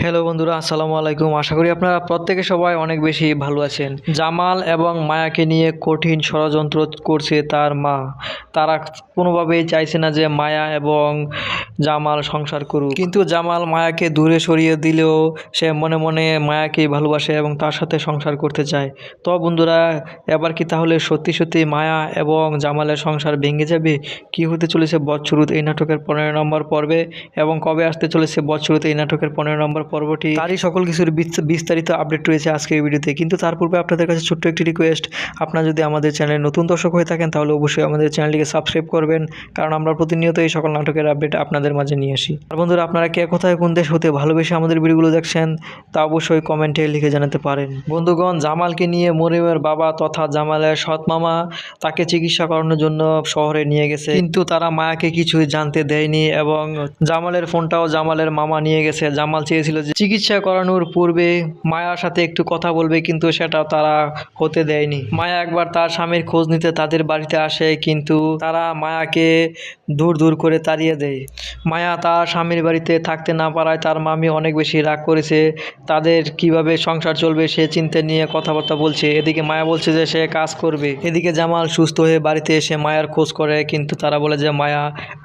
Hello বন্ধুরা, আসসালামু আলাইকুম। আশা করি আপনারা প্রত্যেকে সবাই অনেক বেশি ভালো আছেন। জামাল এবং মায়াকে নিয়ে কঠিন ষড়যন্ত্র করছে তার মা। তারা কোনোভাবেই চাইছে না যে মায়া এবং জামাল সংসার করুক, কিন্তু জামাল মায়াকে দূরে সরিয়ে দিলেও সে মনে মনে মায়াকেই ভালোবাসে এবং তার সাথে সংসার করতে চায়। তো বন্ধুরা, এবার কি তাহলে সত্যি সত্যি মায়া এবং জামালের সংসার ভেঙে যাবে? কি হতে চলেছে বদসুরুত এই নাটকের 15 নম্বর পর্বে, এবং কবে আসতে চলেছে বদসুরুত এই নাটকের 15 নম্বর পর্বটি? তারই সকল কিছুর বিস্তারিত আপডেট রয়েছে আজকের এই ভিডিওতে। কিন্তু তার পূর্বে আপনাদের কাছে ছোট্ট একটি রিকোয়েস্ট, আপনারা যদি আমাদের চ্যানেলে নতুন দর্শক হয়ে থাকেন তাহলে অবশ্যই আমাদের চ্যানেলটিকে সাবস্ক্রাইব করবেন, কারণ আমরা প্রতিনিয়ত এই সকল নাটকের আপডেট আপনাদের মাঝে নিয়ে আসি। আর বন্ধুরা, আপনারা কে কোথায় কোন দেশ হতে ভালোবেসে আমাদের ভিডিওগুলো দেখছেন তা অবশ্যই কমেন্টে লিখে জানাতে পারেন। বন্ধুগণ, জামালকে নিয়ে মরিয়মের বাবা তথা জামালের সৎ মামা তাকে চিকিৎসা করানোর জন্য শহরে নিয়ে গেছে, কিন্তু তারা মায়াকে কিছুই জানতে দেয়নি এবং জামালের ফোনটাও জামালের মামা নিয়ে গেছে। জামাল চেয়েছিল যে চিকিৎসা করানোর পূর্বে মায়ার সাথে একটু কথা বলবে, কিন্তু সেটা তারা হতে দেয়নি। মায়া একবার তার স্বামীর খোঁজ নিতে তাদের বাড়িতে আসে, কিন্তু তারা মায়াকে দূর দূর করে তাড়িয়ে দেয়। মায়া তার স্বামীর বাড়িতে থাকতে না পারায় তার মামি অনেক বেশি রাগ করেছে। তাদের কিভাবে সংসার চলবে সে চিন্তা নিয়ে কথাবার্তা বলছে। এদিকে মায়া বলছে যে সে কাজ করবে। এদিকে জামাল সুস্থ হয়ে বাড়িতে এসে মায়ার খোঁজ করে, কিন্তু তারা বলে যে মায়া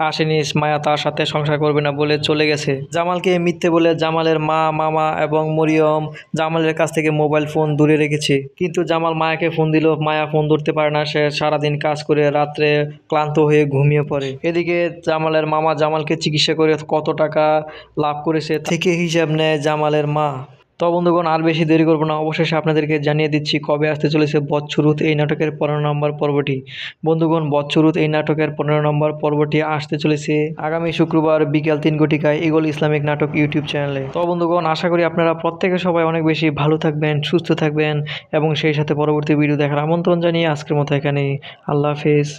আসেনি, মায়া তার সাথে সংসার করবে না বলে চলে গেছে। জামালকে মিথ্যে বলে জামালের মা, মামা এবং মরিয়ম জামালের কাছ থেকে মোবাইল ফোন দূরে রেখেছে। কিন্তু জামাল মায়াকে ফোন দিল, মায়া ফোন ধরতে পারে না। সে সারাদিন কাজ করে রাত্রে ক্লান্ত হয়ে ঘুমিয়ে পড়ে। এদিকে জামালের মামা জামালকে চিকিৎসা করে কত টাকা লাভ করেছে থেকে হিসাব নেয় জামালের মা। তো বন্ধুগণ, আর বেশি দেরি করবো না, অবশেষে আপনাদেরকে জানিয়ে দিচ্ছি কবে আসতে চলেছে বদসুরুত এই নাটকের 15 নম্বর পর্বটি। বন্ধুগণ, বদসুরুত এই নাটকের 15 নম্বর পর্বটি আসতে চলেছে আগামী শুক্রবার বিকেল 3 ঘটিকায় ইগল ইসলামিক নাটক ইউটিউব চ্যানেলে। তো বন্ধুগণ, আশা করি আপনারা প্রত্যেকে সবাই অনেক বেশি ভালো থাকবেন, সুস্থ থাকবেন এবং সেই সাথে পরবর্তী ভিডিও দেখার আমন্ত্রণ জানিয়ে আজকের মতো এখানেই। আল্লাহ হাফেজ।